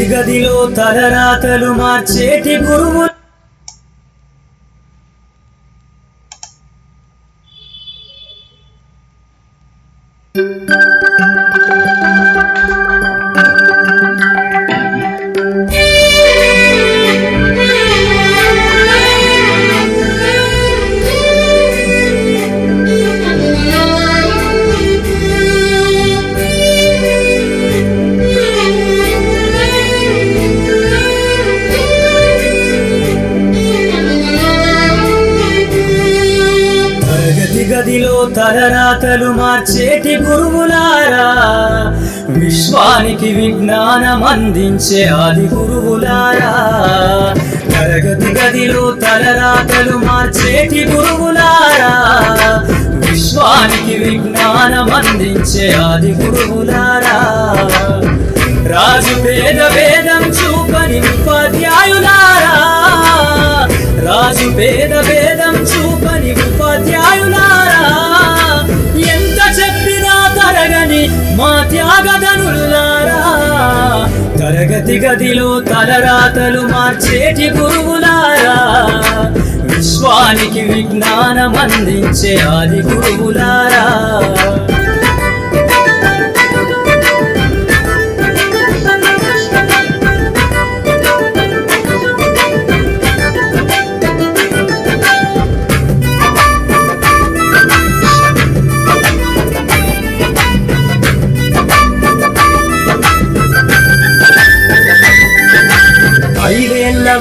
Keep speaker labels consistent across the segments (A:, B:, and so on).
A: తరగతి గదిలో తలరాతలు మార్చేటి గురువు గదిలో తలరాతలు మార్చేటి గురువులారా, విశ్వానికి విజ్ఞానం అందించే ఆది గురువులారా. తరగతి గదిలో తలరాతలు మార్చేటి గురువులారా, విశ్వానికి విజ్ఞానం అందించే ఆది గురువులారా. రాజు వేదం చూపని ఉపాధ్యాయులారా, రాజు వేదం చూపని ఉపాధ్యాయులారా. ఎంత చెప్పినా తరగని మా త్యాగధనులారా. తరగతి గదిలో తలరాతలు మార్చేటి గురువులారా, విశ్వానికి విజ్ఞానం అందించే ఆది గురువులారా.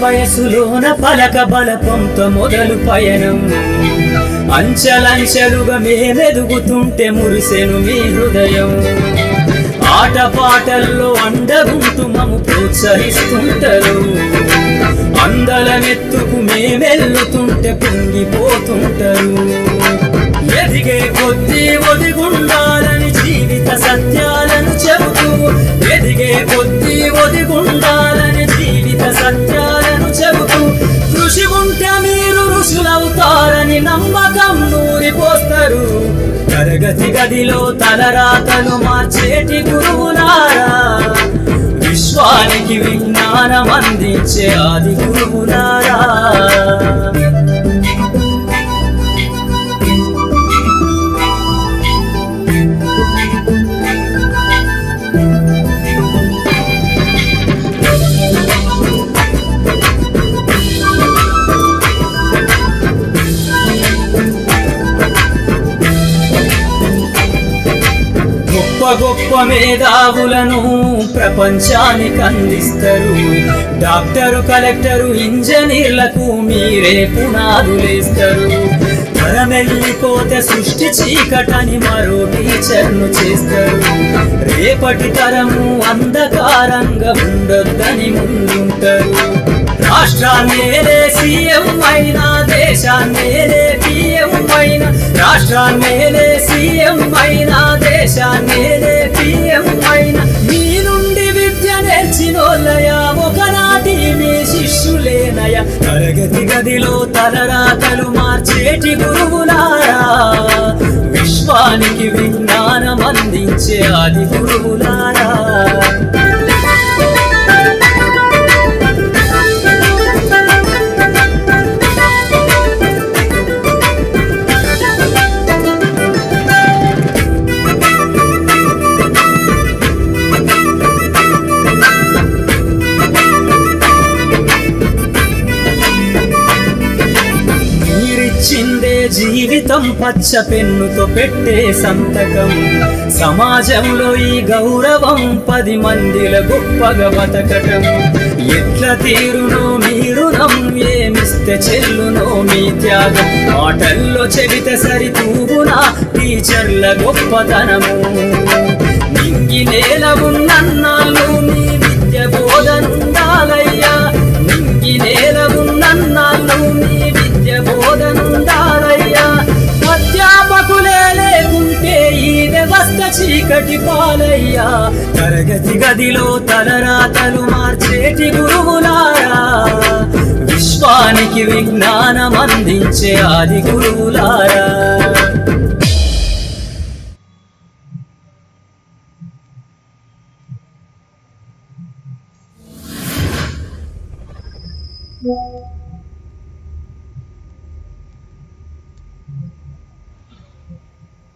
A: వయసులోన పలక బలపంతో మొదలు పయనం, అంచెలంచెలుగా మేమెదుగుతుంటే మురిసెను మీ హృదయం. ఆటపాటల్లో అండగుంటూ మము ప్రోత్సహిస్తుంటారు, అందలమెత్తుకు మేమెల్లుతుంటే పొంగిపోతుంటారు. ఎదిగే కొద్దీ ఒదిగుండాలని జీవిత సత్యాలను చెబుతూ, ఎదిగే కొద్దీ ఒదిగుండాలని జీవిత సత్యాలను చెబుతూ, కృషి ఉంటే మీరు ఋషులవుతారని నమ్మకం నూరిపోస్తారు. తరగతి గదిలో తలరాతలు మార్చేటి గురువులారా, విశ్వానికి విజ్ఞానం అందించే ఆది గురువులారా. గొప్ప మేధావులను ప్రపంచానికి అందిస్తారు. డాక్టరు, కలెక్టరు, ఇంజనీర్లకు మీరే పునాదులేస్తారు. తరమెల్లిపోతే సృష్టి చీకటని మరో టీచర్ను చేస్తారు. రేపటి తరము అంధకారంగా ఉండొద్దని ముందుంటారు. రాష్ట్రాన్నేలే సీఎం అయినా, దేశాన్నేలే పిఎం అయినా, రాష్ట్రాన్నేలే సీఎం అయినా, దేశాన్నేలే పిఎం అయినా, మీ నుండి విద్య నేర్చినోళ్ళయా, ఒకనాటి మీ శిష్యులేనయా. తరగతి గదిలో తలరాతలు మార్చేటి గురువులారా, విశ్వానికి విజ్ఞానం అందించే ఆది గురువులారా. జీవితం పచ్చ పెన్నుతో పెట్టే సంతకం, సమాజంలో ఈ గౌరవం 10 మందిల గొప్పగా బతకటం. ఎట్ల తీరునో మీ రుణం, ఏమిస్తే చెల్లునో మీ త్యాగం. మాటల్లో చెబితే సరితూగునా టీచర్ల గొప్పతనము. నింగి నేల ఉన్నన్నాళ్ళు మీ విద్య బోధనుండాలయ్యా, నింగి నేల ఉన్నన్నాళ్ళు మీ విద్య బోధనుండాలయ్యా. అధ్యాపకులే లేకుంటే ఈ వ్యవస్థ చీకటి పాలయ్యా. తరగతి గదిలో తలరాతలు మార్చేటి గురువులారా, విశ్వానికి విజ్ఞానం అందించే ఆది గురువులారా.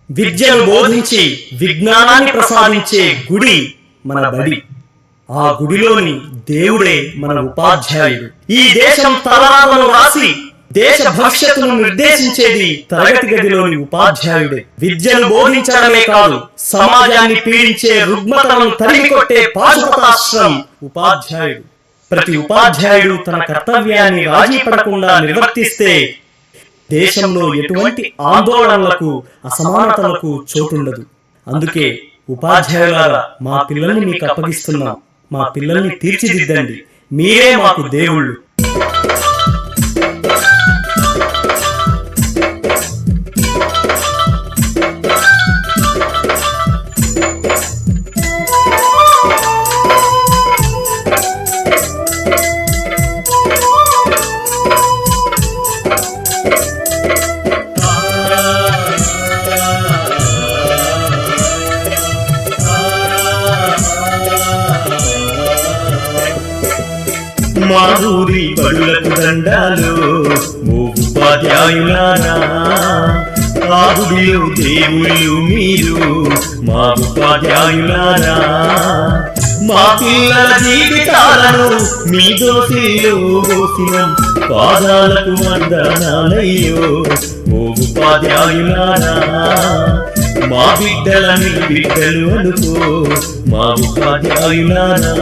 B: విద్యను బోధించి విజ్ఞానాన్ని ప్రసాదించే గుడి మన బడి. ఆ గుడిలోని దేవుడే మన ఉపాధ్యాయుడు. ఈ దేశం తలరాతను రాసి దేశ భవిష్యత్తును నిర్దేశించేది తరగతి గదిలోని ఉపాధ్యాయుడే. విద్యను బోధించడమే కాదు, సమాజాన్ని పీడించే రుగ్మతలను తరిమికొట్టే పాశుపతాస్త్రం ఉపాధ్యాయుడు. ప్రతి ఉపాధ్యాయుడు తన కర్తవ్యాన్ని రాజీ పడకుండా నిర్వర్తిస్తే దేశంలో ఎటువంటి ఆందోళనలకు, అసమానతలకు చోటుండదు. అందుకే ఉపాధ్యాయులారా, మా పిల్లల్ని మీకు అప్పగిస్తున్నాం. మా పిల్లల్ని తీర్చిదిద్దండి. మీరే మాకు దేవుళ్ళు. మా ఊరి బడులకు దండాలు ఓ ఉపాధ్యాయులారా, ఆ గుడిలో దేవుళ్ళు మీరు మా ఉపాధ్యాయులారా. మా పిల్లల జీవితాలను మీ దోసిలో పోసిన పాదాలకు వందనాలయ్యో ఓ ఉపాధ్యాయులారా. మా బిడ్డలని బిడ్డలు అనుకో మా ఉపాధ్యాయులారా.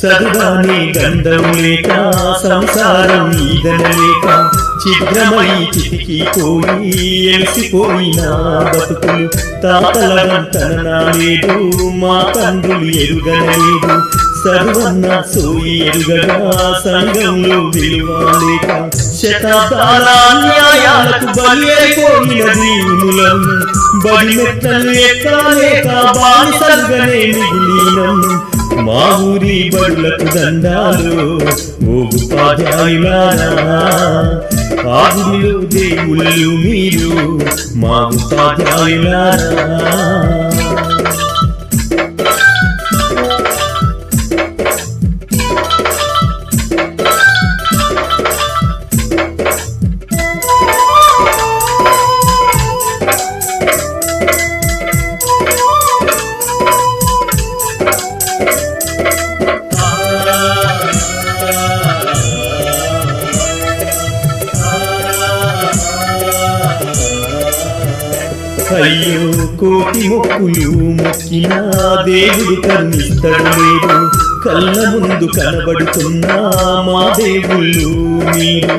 B: చదువాని గంధం లేక సంసారం ఈదనలేక చిద్రమై చితికిపోయి ఎలిసిపోయిన బతుకులు తాతల వంతన లేదు, మా తండ్రులు ఎరుగనలేదు. సర్వన్న సోయి ఎరుగగా సంఘంలో విలువలేక శతాబ్దాల న్యాయాలకు బలి అయిపోయిన దీనులను బడి మెట్టలు ఎక్కలేక బానిసలుగానే మిగిలినను. మా ఊరి బడులకు దండాలు ఓ ఉపాధ్యాయులారా, ఆ గుడిలో దేవుళ్ళు మీరు మా ఉపాధ్యాయులారా. అయ్యో కోటి మొక్కులు మొక్కినా దేవుడు కరుణిస్తడు లేదు. కళ్ళ ముందు కనబడుతున్నా మా దేవుళ్ళు మీరు.